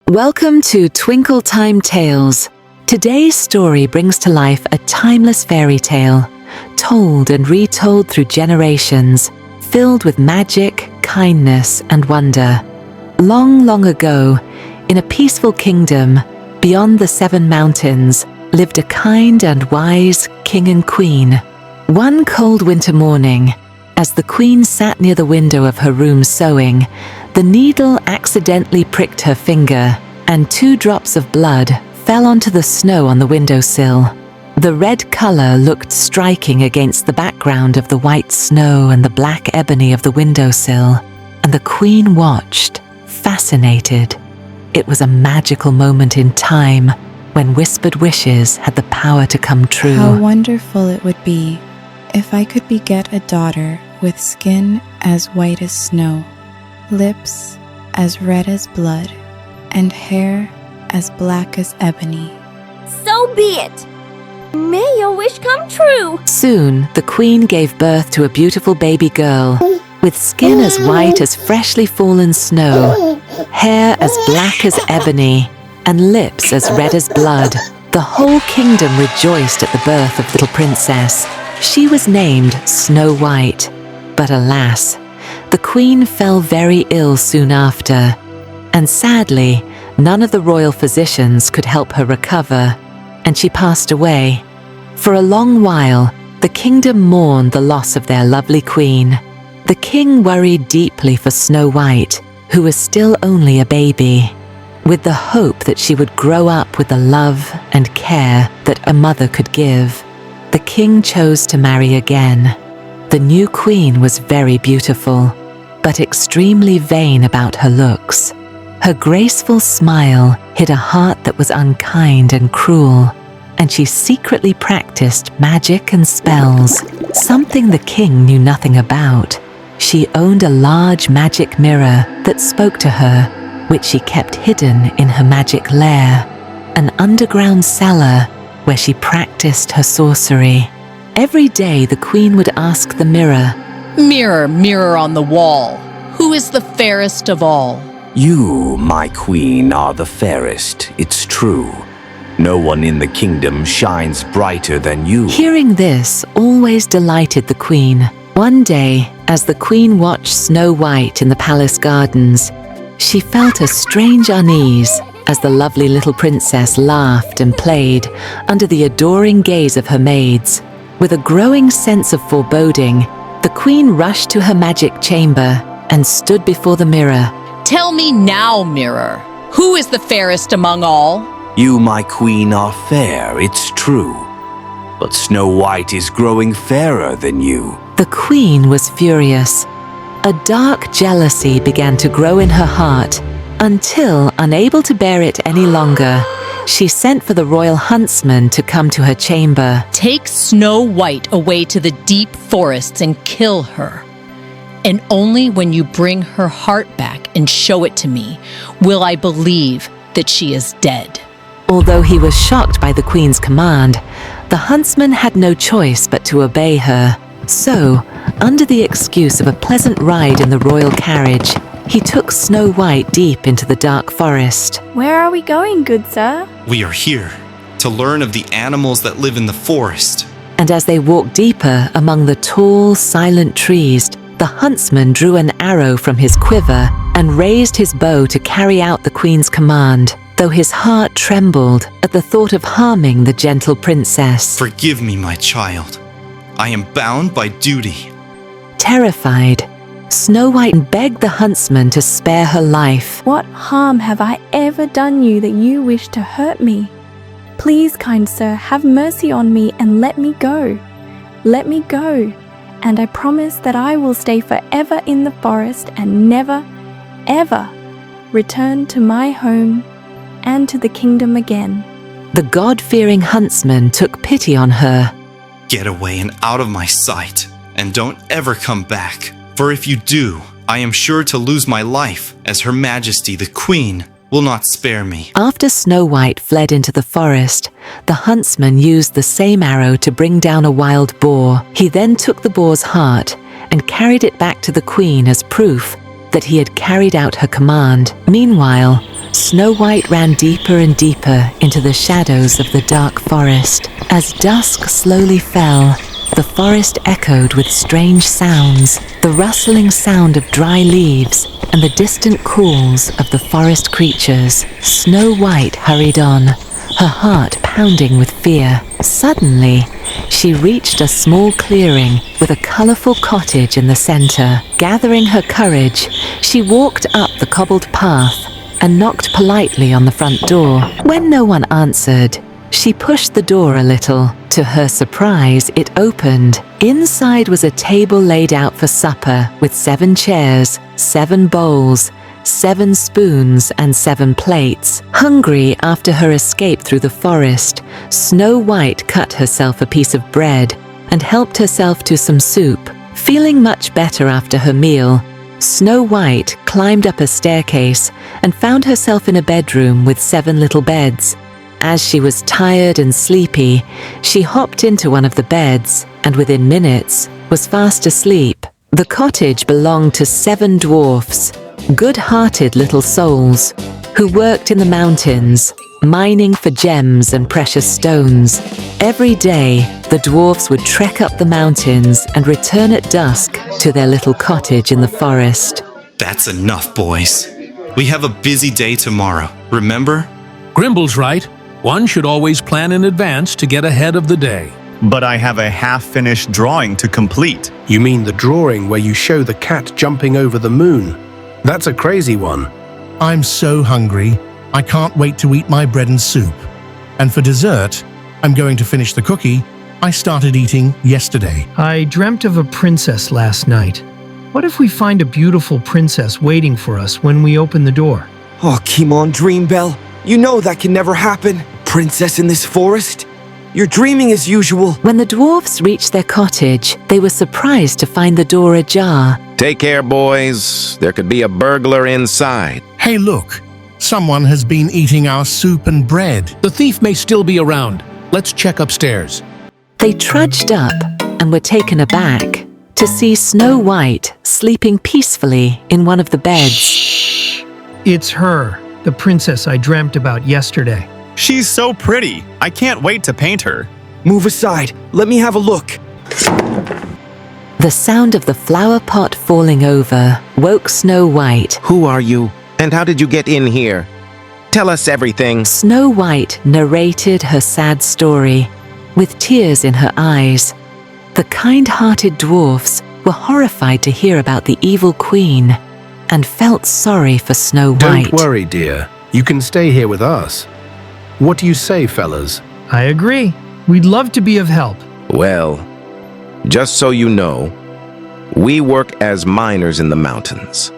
Welcome to Twinkle Time Tales. Today's story brings to life a timeless fairy tale, told and retold through generations, filled with magic, kindness, and wonder. Long, long ago, in a peaceful kingdom, beyond the 7 mountains, lived a kind and wise king and queen. One cold winter morning, as the queen sat near the window of her room sewing, the needle accidentally pricked her finger, and 2 drops of blood fell onto the snow on the windowsill. The red color looked striking against the background of the white snow and the black ebony of the windowsill, and the queen watched, fascinated. It was a magical moment in time when whispered wishes had the power to come true. How wonderful it would be if I could beget a daughter with skin as white as snow, lips as red as blood, and hair as black as ebony. So be it! May your wish come true! Soon, the queen gave birth to a beautiful baby girl, with skin as white as freshly fallen snow, hair as black as ebony, and lips as red as blood. The whole kingdom rejoiced at the birth of little princess. She was named Snow White, but alas, the queen fell very ill soon after, and sadly, none of the royal physicians could help her recover, and she passed away. For a long while, the kingdom mourned the loss of their lovely queen. The king worried deeply for Snow White, who was still only a baby, with the hope that she would grow up with the love and care that a mother could give. The king chose to marry again. The new queen was very beautiful, but extremely vain about her looks. Her graceful smile hid a heart that was unkind and cruel, and she secretly practiced magic and spells, something the king knew nothing about. She owned a large magic mirror that spoke to her, which she kept hidden in her magic lair, an underground cellar where she practiced her sorcery. Every day the queen would ask the mirror, "Mirror, mirror on the wall, who is the fairest of all?" You, my queen, are the fairest, it's true. No one in the kingdom shines brighter than you. Hearing this always delighted the queen. One day, as the queen watched Snow White in the palace gardens, she felt a strange unease as the lovely little princess laughed and played under the adoring gaze of her maids. With a growing sense of foreboding, the queen rushed to her magic chamber and stood before the mirror. "Tell me now, mirror, who is the fairest among all?" You, my queen, are fair, it's true. But Snow White is growing fairer than you. The queen was furious. A dark jealousy began to grow in her heart until, unable to bear it any longer, she sent for the royal huntsman to come to her chamber. "Take Snow White away to the deep forests and kill her. And only when you bring her heart back and show it to me will I believe that she is dead." Although he was shocked by the queen's command, the huntsman had no choice but to obey her. So, under the excuse of a pleasant ride in the royal carriage, he took Snow White deep into the dark forest. Where are we going, good sir? We are here to learn of the animals that live in the forest. And as they walked deeper among the tall, silent trees, the huntsman drew an arrow from his quiver and raised his bow to carry out the queen's command, though his heart trembled at the thought of harming the gentle princess. Forgive me, my child. I am bound by duty. Terrified, Snow White begged the huntsman to spare her life. What harm have I ever done you that you wish to hurt me? Please, kind sir, have mercy on me and let me go. Let me go, and I promise that I will stay forever in the forest and never, ever return to my home and to the kingdom again. The God-fearing huntsman took pity on her. Get away and out of my sight, and don't ever come back. For if you do, I am sure to lose my life, as Her Majesty the Queen will not spare me. After Snow White fled into the forest, the huntsman used the same arrow to bring down a wild boar. He then took the boar's heart and carried it back to the queen as proof that he had carried out her command. Meanwhile, Snow White ran deeper and deeper into the shadows of the dark forest. As dusk slowly fell, the forest echoed with strange sounds, the rustling sound of dry leaves and the distant calls of the forest creatures. Snow White hurried on, her heart pounding with fear. Suddenly, she reached a small clearing with a colorful cottage in the center. Gathering her courage, she walked up the cobbled path and knocked politely on the front door. When no one answered, she pushed the door a little. To her surprise, it opened. Inside was a table laid out for supper with 7 chairs, 7 bowls, 7 spoons and 7 plates. Hungry after her escape through the forest, Snow White cut herself a piece of bread and helped herself to some soup. Feeling much better after her meal, Snow White climbed up a staircase and found herself in a bedroom with 7 little beds. As she was tired and sleepy, she hopped into one of the beds and within minutes was fast asleep. The cottage belonged to 7 dwarfs, good-hearted little souls, who worked in the mountains, mining for gems and precious stones. Every day, the dwarfs would trek up the mountains and return at dusk to their little cottage in the forest. That's enough, boys. We have a busy day tomorrow, remember? Grimble's right. One should always plan in advance to get ahead of the day. But I have a half-finished drawing to complete. You mean the drawing where you show the cat jumping over the moon? That's a crazy one. I'm so hungry. I can't wait to eat my bread and soup. And for dessert, I'm going to finish the cookie I started eating yesterday. I dreamt of a princess last night. What if we find a beautiful princess waiting for us when we open the door? Oh, come on, Dreambell. You know that can never happen. Princess in this forest? You're dreaming as usual. When the dwarfs reached their cottage, they were surprised to find the door ajar. Take care, boys. There could be a burglar inside. Hey, look. Someone has been eating our soup and bread. The thief may still be around. Let's check upstairs. They trudged up and were taken aback to see Snow White sleeping peacefully in one of the beds. Shh! It's her, the princess I dreamt about yesterday. She's so pretty. I can't wait to paint her. Move aside. Let me have a look. The sound of the flower pot falling over woke Snow White. Who are you? And how did you get in here? Tell us everything. Snow White narrated her sad story with tears in her eyes. The kind-hearted dwarfs were horrified to hear about the evil queen and felt sorry for Snow White. Don't worry, dear. You can stay here with us. What do you say, fellas? I agree. We'd love to be of help. Well, just so you know, we work as miners in the mountains.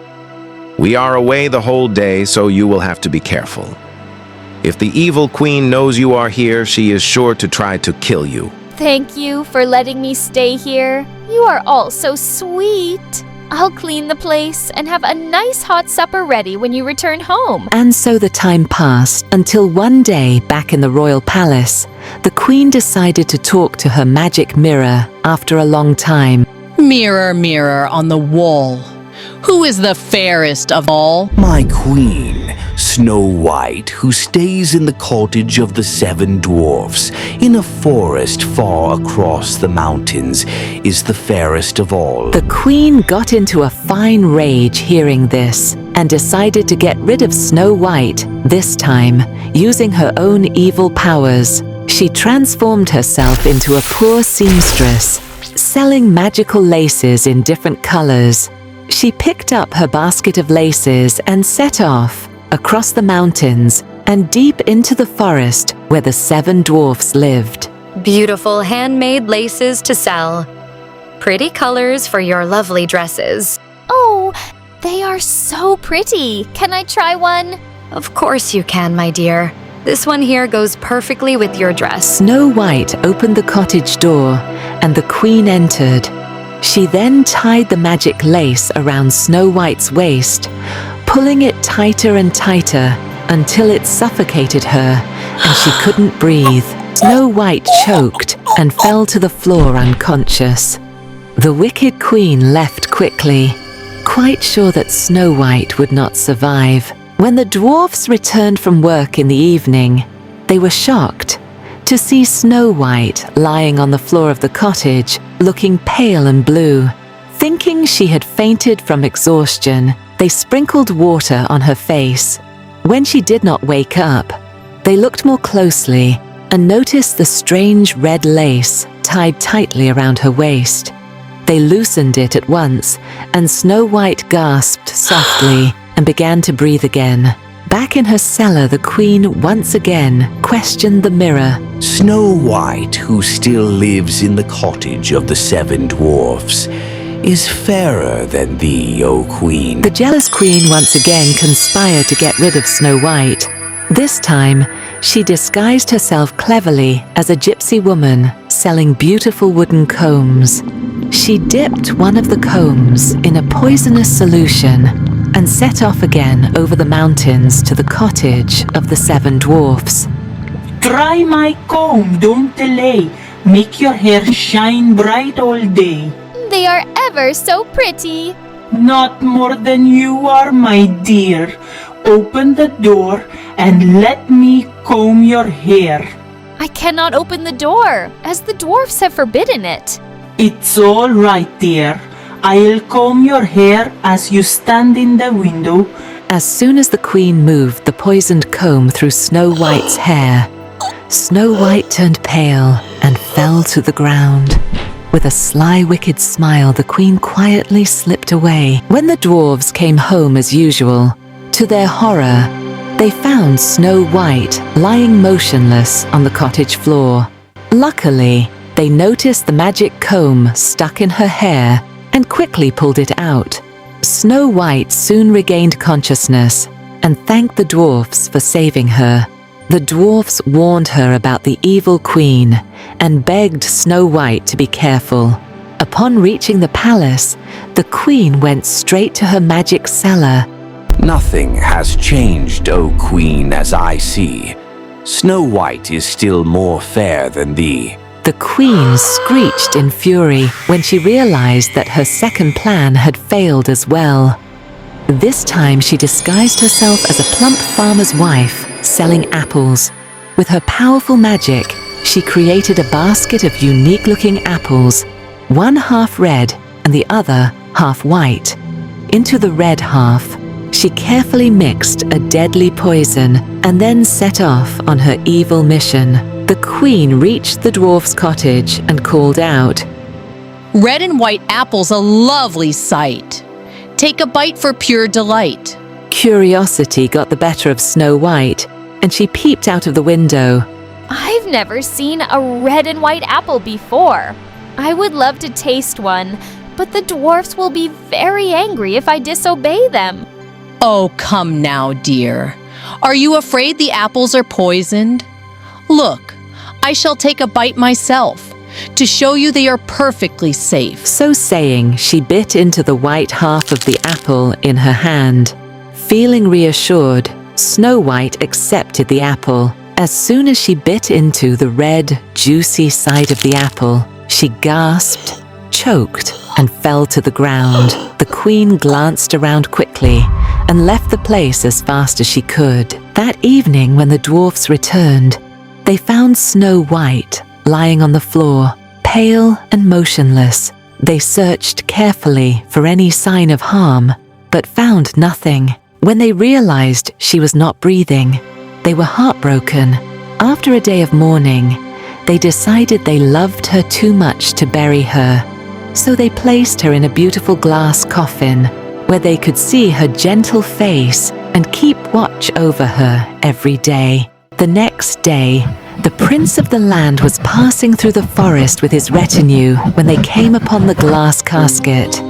We are away the whole day, so you will have to be careful. If the evil queen knows you are here, she is sure to try to kill you. Thank you for letting me stay here. You are all so sweet. I'll clean the place and have a nice hot supper ready when you return home. And so the time passed until one day back in the royal palace, the queen decided to talk to her magic mirror after a long time. Mirror, mirror on the wall, who is the fairest of all? My queen, Snow White, who stays in the cottage of the 7 dwarfs in a forest far across the mountains, is the fairest of all. The queen got into a fine rage hearing this and decided to get rid of Snow White, this time using her own evil powers. She transformed herself into a poor seamstress, selling magical laces in different colors. She picked up her basket of laces and set off across the mountains and deep into the forest where the 7 dwarfs lived. Beautiful handmade laces to sell. Pretty colors for your lovely dresses. Oh, they are so pretty. Can I try one? Of course you can, my dear. This one here goes perfectly with your dress. Snow White opened the cottage door and the queen entered. She then tied the magic lace around Snow White's waist, pulling it tighter and tighter until it suffocated her and she couldn't breathe. Snow White choked and fell to the floor unconscious. The wicked queen left quickly, quite sure that Snow White would not survive. When the dwarfs returned from work in the evening, they were shocked to see Snow White lying on the floor of the cottage, looking pale and blue. Thinking she had fainted from exhaustion, they sprinkled water on her face. When she did not wake up, they looked more closely and noticed the strange red lace tied tightly around her waist. They loosened it at once, and Snow White gasped softly and began to breathe again. Back in her cellar, the queen once again questioned the mirror. Snow White, who still lives in the cottage of the 7 dwarfs, is fairer than thee, O queen. The jealous queen once again conspired to get rid of Snow White. This time, she disguised herself cleverly as a gypsy woman selling beautiful wooden combs. She dipped one of the combs in a poisonous solution and set off again over the mountains to the cottage of the 7 dwarfs. Try my comb, don't delay. Make your hair shine bright all day. They are ever so pretty. Not more than you are, my dear. Open the door and let me comb your hair. I cannot open the door, as the dwarfs have forbidden it. It's all right, dear. I'll comb your hair as you stand in the window. As soon as the queen moved the poisoned comb through Snow White's hair, Snow White turned pale and fell to the ground. With a sly, wicked smile, the queen quietly slipped away. When the dwarves came home as usual, to their horror, they found Snow White lying motionless on the cottage floor. Luckily, they noticed the magic comb stuck in her hair and quickly pulled it out. Snow White soon regained consciousness and thanked the dwarfs for saving her. The dwarfs warned her about the evil queen and begged Snow White to be careful. Upon reaching the palace, the queen went straight to her magic cellar. Nothing has changed, O queen, as I see. Snow White is still more fair than thee. The queen screeched in fury when she realized that her second plan had failed as well. This time she disguised herself as a plump farmer's wife selling apples. With her powerful magic, she created a basket of unique-looking apples, one half red and the other half white. Into the red half, she carefully mixed a deadly poison and then set off on her evil mission. The queen reached the dwarf's cottage and called out, "Red and white apples, a lovely sight. Take a bite for pure delight." Curiosity got the better of Snow White, and she peeped out of the window. I've never seen a red and white apple before. I would love to taste one, but the dwarfs will be very angry if I disobey them. Oh, come now, dear. Are you afraid the apples are poisoned? Look, I shall take a bite myself to show you they are perfectly safe. So saying, she bit into the white half of the apple in her hand. Feeling reassured, Snow White accepted the apple. As soon as she bit into the red, juicy side of the apple, she gasped, choked, and fell to the ground. The queen glanced around quickly and left the place as fast as she could. That evening, when the dwarfs returned, they found Snow White lying on the floor, pale and motionless. They searched carefully for any sign of harm, but found nothing. When they realized she was not breathing, they were heartbroken. After a day of mourning, they decided they loved her too much to bury her. So they placed her in a beautiful glass coffin where they could see her gentle face and keep watch over her every day. The next day, the prince of the land was passing through the forest with his retinue when they came upon the glass casket.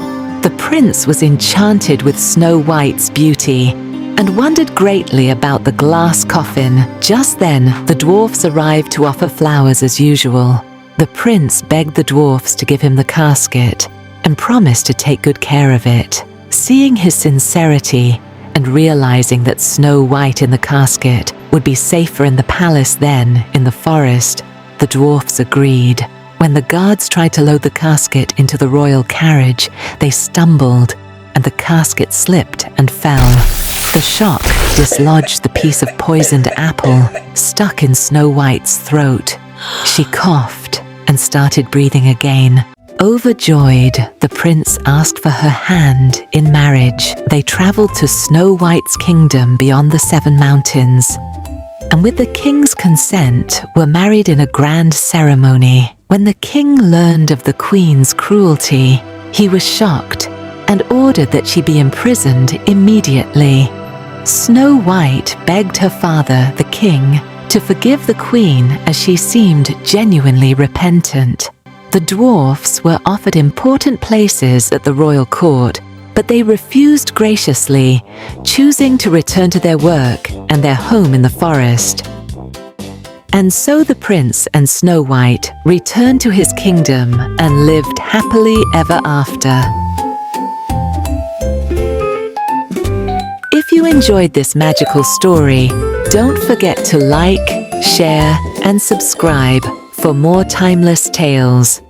The prince was enchanted with Snow White's beauty and wondered greatly about the glass coffin. Just then, the dwarfs arrived to offer flowers as usual. The prince begged the dwarfs to give him the casket and promised to take good care of it. Seeing his sincerity and realizing that Snow White in the casket would be safer in the palace than in the forest, the dwarfs agreed. When the guards tried to load the casket into the royal carriage, they stumbled and the casket slipped and fell. The shock dislodged the piece of poisoned apple stuck in Snow White's throat. She coughed and started breathing again. Overjoyed, the prince asked for her hand in marriage. They traveled to Snow White's kingdom beyond the 7 mountains, and with the king's consent were married in a grand ceremony. When the king learned of the queen's cruelty, he was shocked and ordered that she be imprisoned immediately. Snow White begged her father, the king, to forgive the queen as she seemed genuinely repentant. The dwarfs were offered important places at the royal court, but they refused graciously, choosing to return to their work and their home in the forest. And so the prince and Snow White returned to his kingdom and lived happily ever after. If you enjoyed this magical story, don't forget to like, share, and subscribe for more timeless tales.